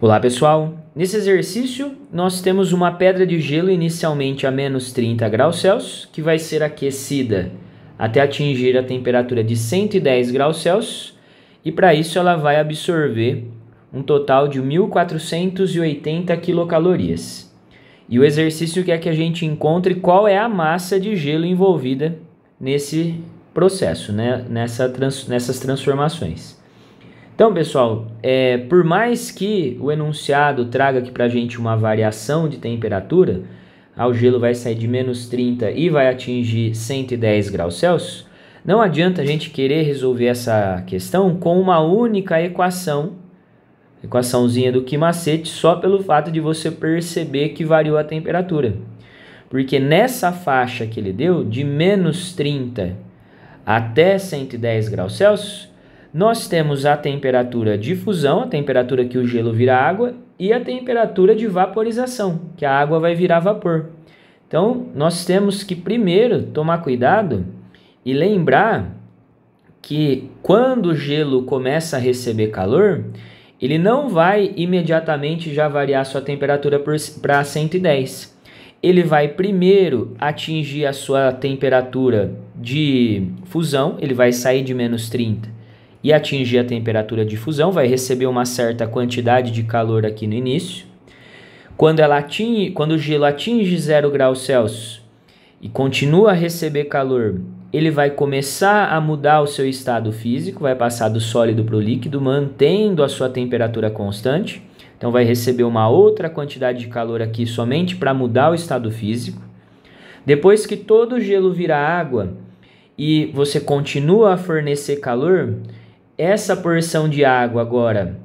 Olá pessoal, nesse exercício nós temos uma pedra de gelo inicialmente a menos 30 graus Celsius, que vai ser aquecida até atingir a temperatura de 110 graus Celsius, e para isso ela vai absorver um total de 1.480 quilocalorias. E o exercício quer que a gente encontre qual é a massa de gelo envolvida nesse processo, né? Nessas transformações. Então, pessoal, por mais que o enunciado traga aqui para a gente uma variação de temperatura, o gelo vai sair de menos 30 e vai atingir 110 graus Celsius, não adianta a gente querer resolver essa questão com uma única equaçãozinha do Ki-macete, só pelo fato de você perceber que variou a temperatura. Porque nessa faixa que ele deu, de menos 30 até 110 graus Celsius, nós temos a temperatura de fusão, a temperatura que o gelo vira água, e a temperatura de vaporização, que a água vai virar vapor. Então, nós temos que primeiro tomar cuidado e lembrar que quando o gelo começa a receber calor, ele não vai imediatamente já variar sua temperatura para 110. Ele vai primeiro atingir a sua temperatura de fusão, ele vai sair de menos 30 e atingir a temperatura de fusão, vai receber uma certa quantidade de calor aqui no início. Quando o gelo atinge 0 graus Celsius e continua a receber calor, ele vai começar a mudar o seu estado físico, vai passar do sólido para o líquido, mantendo a sua temperatura constante. Então vai receber uma outra quantidade de calor aqui somente para mudar o estado físico. Depois que todo o gelo vira água e você continua a fornecer calor, essa porção de água agora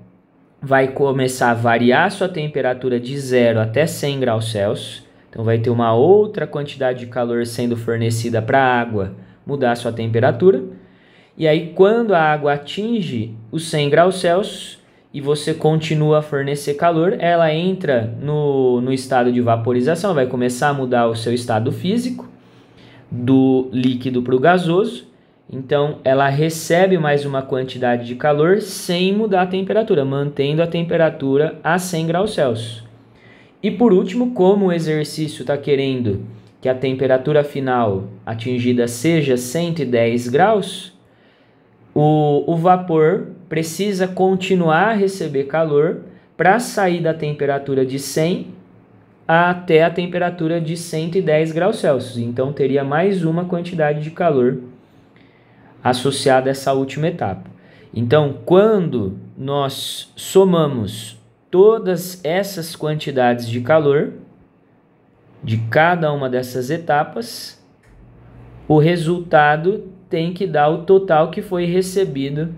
vai começar a variar sua temperatura de 0 até 100 graus Celsius. Então vai ter uma outra quantidade de calor sendo fornecida para a água mudar sua temperatura. E aí quando a água atinge os 100 graus Celsius e você continua a fornecer calor, ela entra no estado de vaporização, vai começar a mudar o seu estado físico do líquido para o gasoso. Então, ela recebe mais uma quantidade de calor sem mudar a temperatura, mantendo a temperatura a 100 graus Celsius. E por último, como o exercício está querendo que a temperatura final atingida seja 110 graus, o vapor precisa continuar a receber calor para sair da temperatura de 100 até a temperatura de 110 graus Celsius. Então, teria mais uma quantidade de calor associada a essa última etapa. Então, quando nós somamos todas essas quantidades de calor de cada uma dessas etapas, o resultado tem que dar o total que foi recebido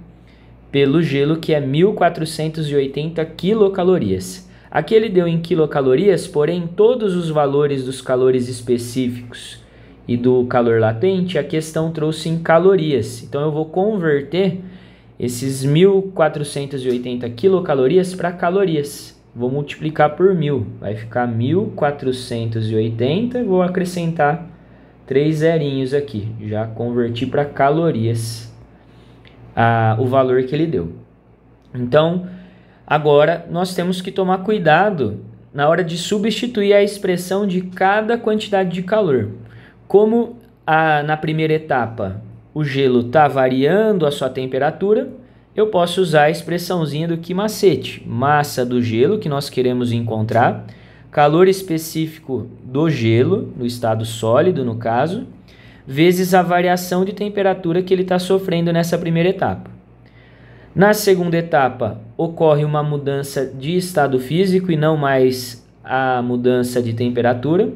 pelo gelo, que é 1.480 quilocalorias. Aqui ele deu em quilocalorias, porém todos os valores dos calores específicos e do calor latente, a questão trouxe em calorias. Então eu vou converter esses 1.480 quilocalorias para calorias. Vou multiplicar por 1.000, vai ficar 1.480, vou acrescentar 3 zerinhos aqui. Já converti para calorias o valor que ele deu. Então, agora nós temos que tomar cuidado na hora de substituir a expressão de cada quantidade de calor. Como na primeira etapa o gelo está variando a sua temperatura, eu posso usar a expressãozinha do Ki-macete. Massa do gelo que nós queremos encontrar, calor específico do gelo, no estado sólido no caso, vezes a variação de temperatura que ele está sofrendo nessa primeira etapa. Na segunda etapa ocorre uma mudança de estado físico e não mais a mudança de temperatura.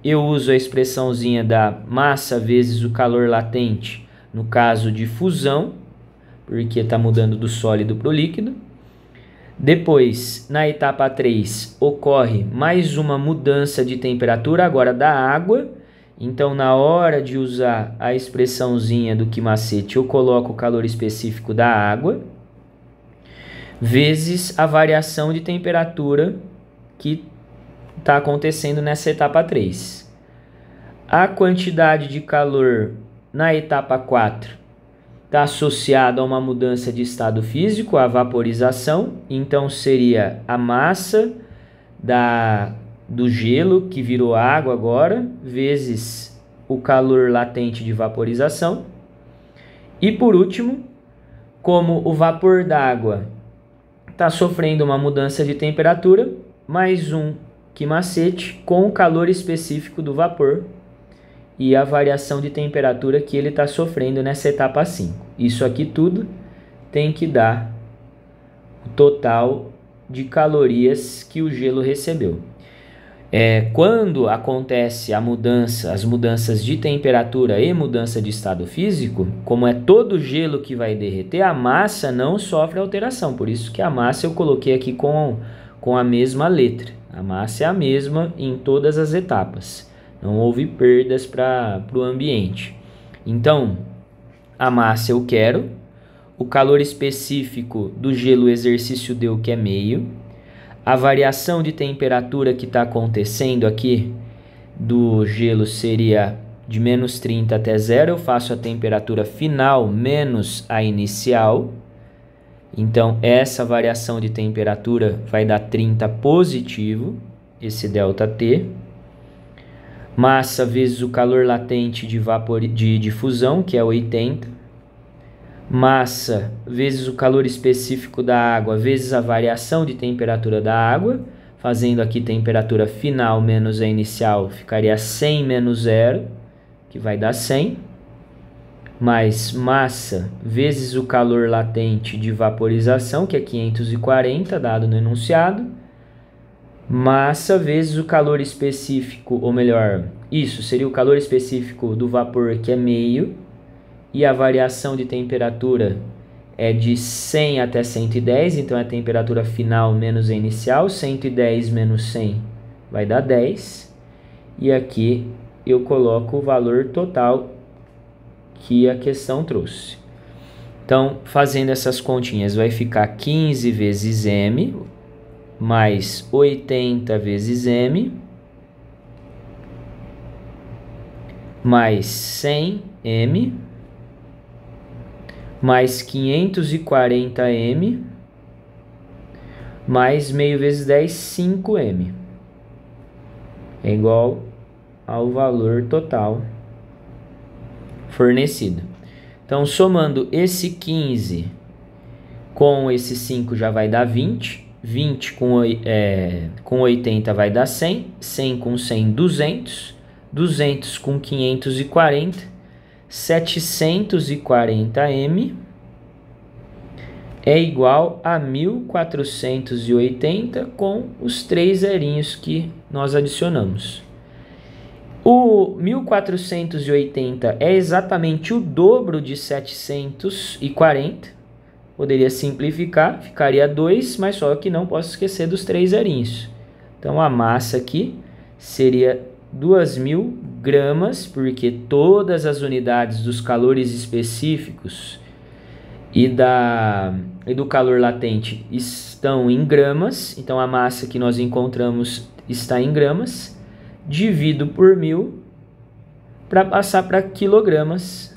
Eu uso a expressãozinha da massa vezes o calor latente, no caso de fusão, porque está mudando do sólido para o líquido. Depois, na etapa 3, ocorre mais uma mudança de temperatura, agora da água. Então, na hora de usar a expressãozinha do Ki-macete, eu coloco o calor específico da água, vezes a variação de temperatura que está acontecendo nessa etapa 3. A quantidade de calor na etapa 4 está associado a uma mudança de estado físico, a vaporização. Então seria a massa do gelo que virou água agora, vezes o calor latente de vaporização. E por último, como o vapor d'água está sofrendo uma mudança de temperatura, mais um macete com o calor específico do vapor e a variação de temperatura que ele está sofrendo nessa etapa 5. Isso aqui tudo tem que dar o total de calorias que o gelo recebeu. Quando acontece as mudanças de temperatura e mudança de estado físico, como é todo gelo que vai derreter, a massa não sofre alteração. Por isso que a massa eu coloquei aqui com a mesma letra. A massa é a mesma em todas as etapas. Não houve perdas para o ambiente. Então, a massa eu quero. O calor específico do gelo o exercício deu que é meio. A variação de temperatura que está acontecendo aqui do gelo seria de menos 30 até 0. Eu faço a temperatura final menos a inicial. Então, essa variação de temperatura vai dar 30 positivo, esse ΔT. Massa vezes o calor latente de difusão, que é 80. Massa vezes o calor específico da água, vezes a variação de temperatura da água. Fazendo aqui temperatura final menos a inicial, ficaria 100 menos 0, que vai dar 100. Mais massa vezes o calor latente de vaporização, que é 540, dado no enunciado. Massa vezes o calor específico, ou melhor, isso seria o calor específico do vapor, que é meio. E a variação de temperatura é de 100 até 110, então é a temperatura final menos a inicial. 110 menos 100 vai dar 10. E aqui eu coloco o valor total que a questão trouxe. Então, fazendo essas continhas, vai ficar 15 vezes M, mais 80 vezes M, mais 100 M, mais 540 M, mais meio vezes 10, 5M. É igual ao valor total fornecido. Então, somando esse 15 com esse 5 já vai dar 20. 20 com 80 vai dar 100. 100 com 100, 200. 200 com 540, 740 M é igual a 1480 com os 3 zerinhos que nós adicionamos. O 1480 é exatamente o dobro de 740. Poderia simplificar, ficaria 2, mas só que não posso esquecer dos 3 zerinhos. Então a massa aqui seria 2.000 gramas, porque todas as unidades dos calores específicos e do calor latente estão em gramas. Então a massa que nós encontramos está em gramas. Divido por 1.000 para passar para quilogramas.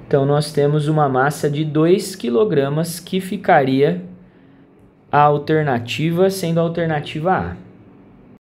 Então nós temos uma massa de 2 quilogramas, que ficaria a alternativa, sendo a alternativa A.